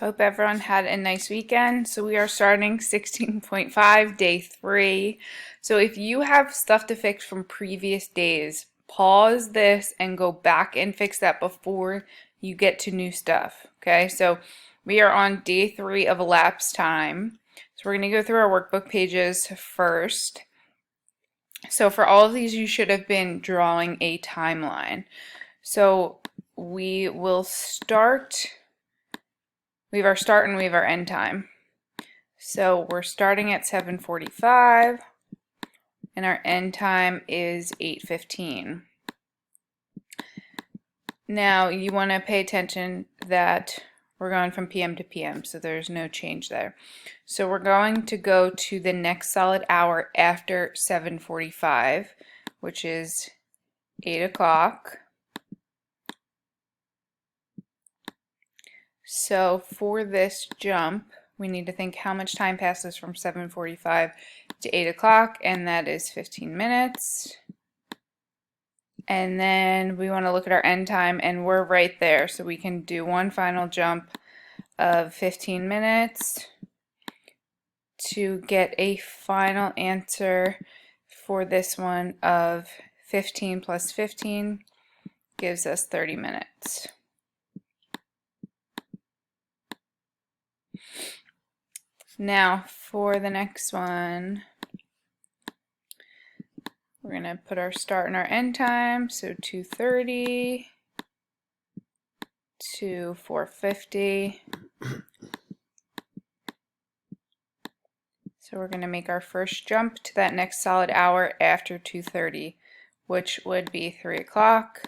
Hope everyone had a nice weekend. So we are starting 16.5, day 3. So if you have stuff to fix from previous days, pause this and go back and fix that before you get to new stuff. Okay, so we are on day 3 of elapsed time. So we're going to go through our workbook pages first. So for all of these, you should have been drawing a timeline. So we will start. We have our start and we have our end time. So we're starting at 7:45 and our end time is 8:15. Now you want to pay attention that we're going from PM to PM, so there's no change there. So we're going to go to the next solid hour after 7:45, which is 8 o'clock. So for this jump, we need to think how much time passes from 7:45 to 8 o'clock, and that is 15 minutes. And then we want to look at our end time, and we're right there, so we can do one final jump of 15 minutes to get a final answer for this one of 15 plus 15 gives us 30 minutes. Now for the next one, we're going to put our start and our end time, so 2:30 to 4:50. So we're going to make our first jump to that next solid hour after 2:30, which would be 3 o'clock.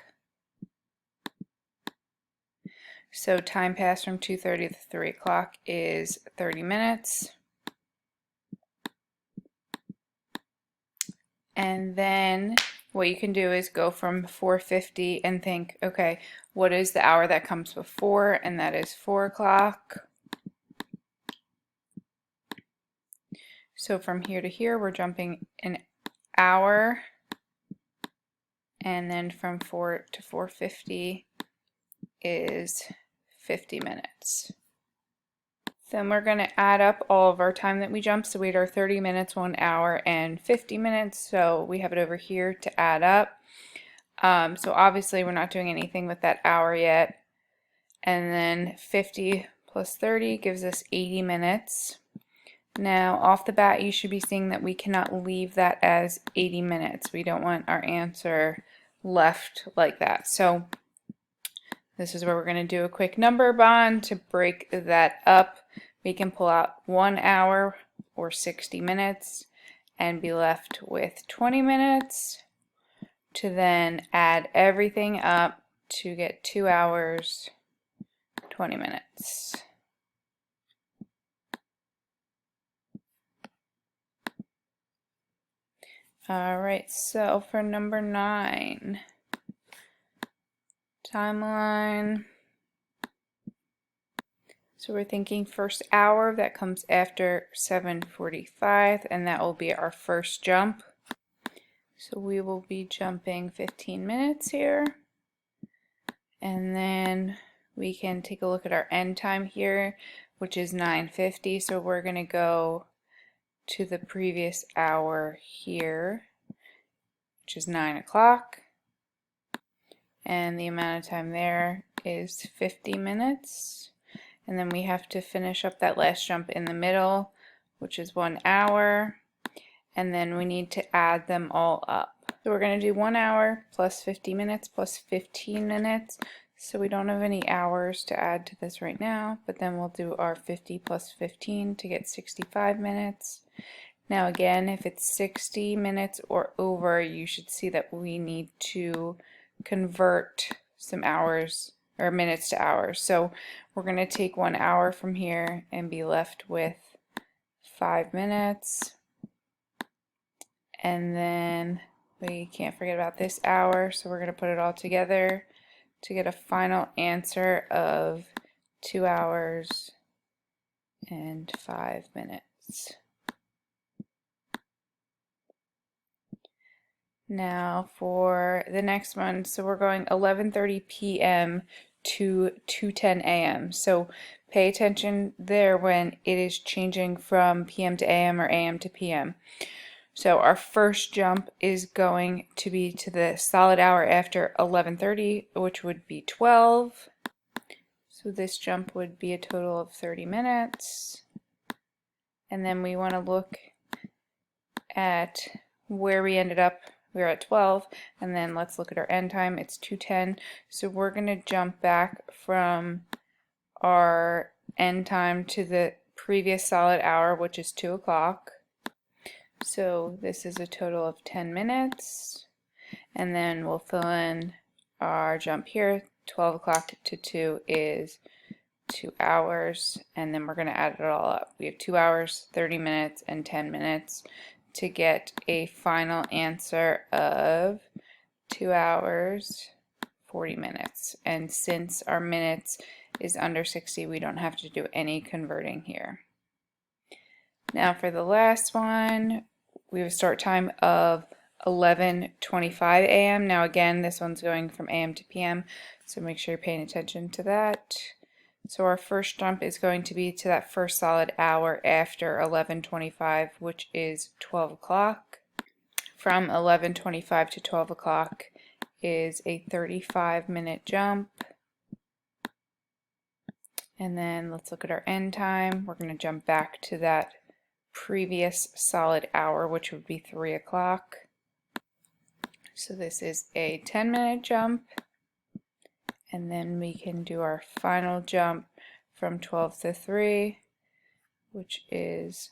So time passed from 2:30 to 3 o'clock is 30 minutes. And then what you can do is go from 4:50 and think, okay, what is the hour that comes before? And that is 4 o'clock. So from here to here, we're jumping an hour. And then from 4 to 4:50 is 50 minutes. Then we're going to add up all of our time that we jumped. So we had our 30 minutes, 1 hour, and 50 minutes. So we have it over here to add up. So obviously we're not doing anything with that hour yet. And then 50 plus 30 gives us 80 minutes. Now off the bat you should be seeing that we cannot leave that as 80 minutes. We don't want our answer left like that. So this is where we're going to do a quick number bond to break that up. We can pull out 1 hour or 60 minutes and be left with 20 minutes to then add everything up to get 2 hours, 20 minutes. Alright, so for number 9, timeline. So we're thinking first hour, that comes after 7:45, and that will be our first jump. So we will be jumping 15 minutes here. And then we can take a look at our end time here, which is 9:50. So we're going to go to the previous hour here, which is 9 o'clock. And the amount of time there is 50 minutes. And then we have to finish up that last jump in the middle, which is 1 hour. And then we need to add them all up. So we're going to do 1 hour plus 50 minutes plus 15 minutes. So we don't have any hours to add to this right now, but then we'll do our 50 plus 15 to get 65 minutes. Now again, if it's 60 minutes or over, you should see that we need to convert some hours or minutes to hours. So we're going to take 1 hour from here and be left with 5 minutes. And then we can't forget about this hour, so we're going to put it all together to get a final answer of 2 hours and 5 minutes. Now for the next one, so we're going 11:30 p.m. to 2:10 a.m. So pay attention there when it is changing from PM to AM or AM to PM. So our first jump is going to be to the solid hour after 11:30, which would be 12. So this jump would be a total of 30 minutes. And then we want to look at where we ended up. We're at 12, and then let's look at our end time. It's 2:10. So we're going to jump back from our end time to the previous solid hour, which is 2 o'clock. So this is a total of 10 minutes, and then we'll fill in our jump here. 12 o'clock to 2 is 2 hours, and then we're going to add it all up. We have 2 hours, 30 minutes, and 10 minutes to get a final answer of 2 hours, 40 minutes. And since our minutes is under 60, we don't have to do any converting here. Now for the last one, we have a start time of 11:25 a.m. Now again, this one's going from AM to PM, so make sure you're paying attention to that. So our first jump is going to be to that first solid hour after 11:25, which is 12 o'clock. From 11:25 to 12 o'clock is a 35-minute jump. And then let's look at our end time. We're going to jump back to that previous solid hour, which would be 3 o'clock. So this is a 10-minute jump, and then we can do our final jump from 12 to 3, which is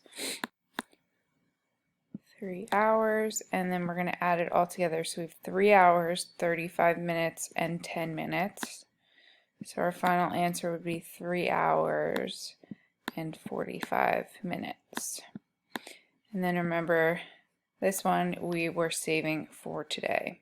3 hours, and then we're going to add it all together. So we have 3 hours, 35 minutes, and 10 minutes. So our final answer would be 3 hours and 45 minutes. And then remember, this one we were saving for today.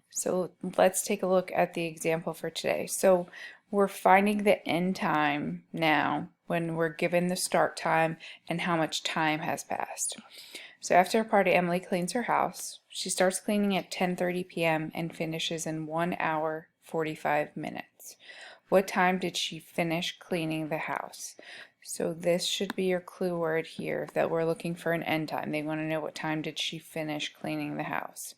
So let's take a look at the example for today. So we're finding the end time now when we're given the start time and how much time has passed. So after a party, Emily cleans her house. She starts cleaning at 10:30 p.m. and finishes in 1 hour 45 minutes. What time did she finish cleaning the house? So this should be your clue word here that we're looking for an end time. They want to know what time did she finish cleaning the house.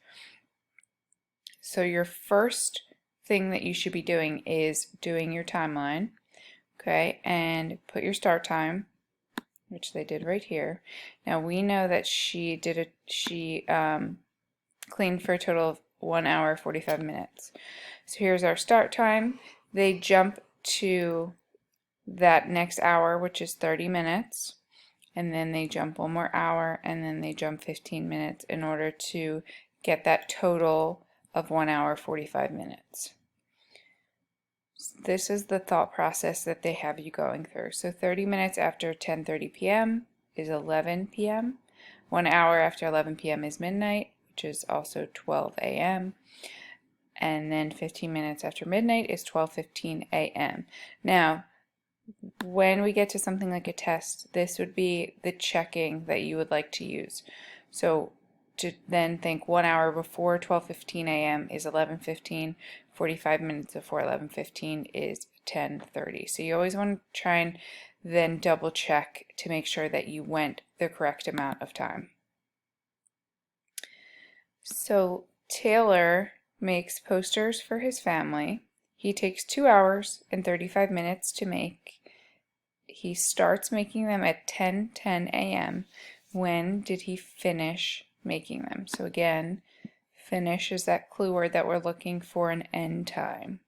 So your first thing that you should be doing is doing your timeline, okay, and put your start time, which they did right here. Now we know that she cleaned for a total of 1 hour 45 minutes. So here's our start time. They jump to that next hour, which is 30 minutes, and then they jump 1 more hour, and then they jump 15 minutes in order to get that total of 1 hour 45 minutes. So this is the thought process that they have you going through. So 30 minutes after 10:30 p.m. is 11 p.m. 1 hour after 11 p.m. is midnight, which is also 12 a.m. And then 15 minutes after midnight is 12:15 a.m. Now, when we get to something like a test, this would be the checking that you would like to use. So to then think 1 hour before 12:15 a.m. is 11:15, 45 minutes before 11:15 is 10:30. So you always want to try and then double check to make sure that you went the correct amount of time. So Taylor makes posters for his family. He takes 2 hours and 35 minutes to make. He starts making them at 10:10 a.m. When did he finish making them? So again, finish is that clue word that we're looking for an end time.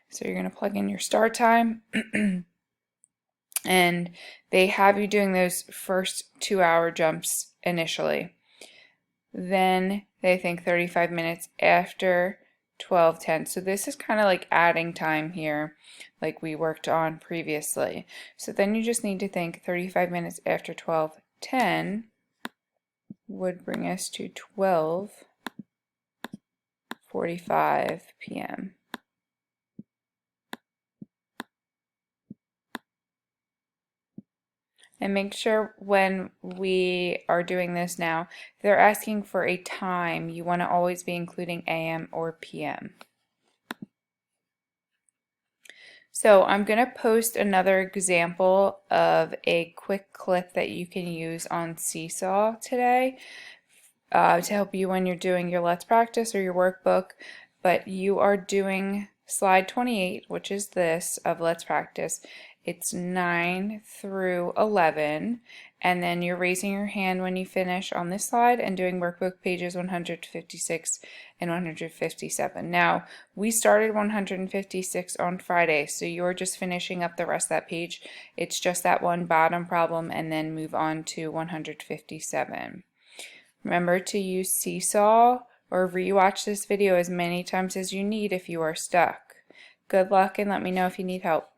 So you're going to plug in your start time and they have you doing those first 2 hour jumps initially. Then they think 35 minutes after 12:10. So this is kind of like adding time here, like we worked on previously. So then you just need to think 35 minutes after 12:10 would bring us to 12:45 p.m. And make sure when we are doing this now, if they're asking for a time, you want to always be including AM or PM. So I'm going to post another example of a quick clip that you can use on Seesaw today to help you when you're doing your Let's Practice or your workbook, but you are doing slide 28, which is this of Let's Practice. It's 9 through 11, and then you're raising your hand when you finish on this slide and doing workbook pages 156 and 157. Now, we started 156 on Friday, so you're just finishing up the rest of that page. It's just that one bottom problem, and then move on to 157. Remember to use Seesaw or rewatch this video as many times as you need if you are stuck. Good luck and let me know if you need help.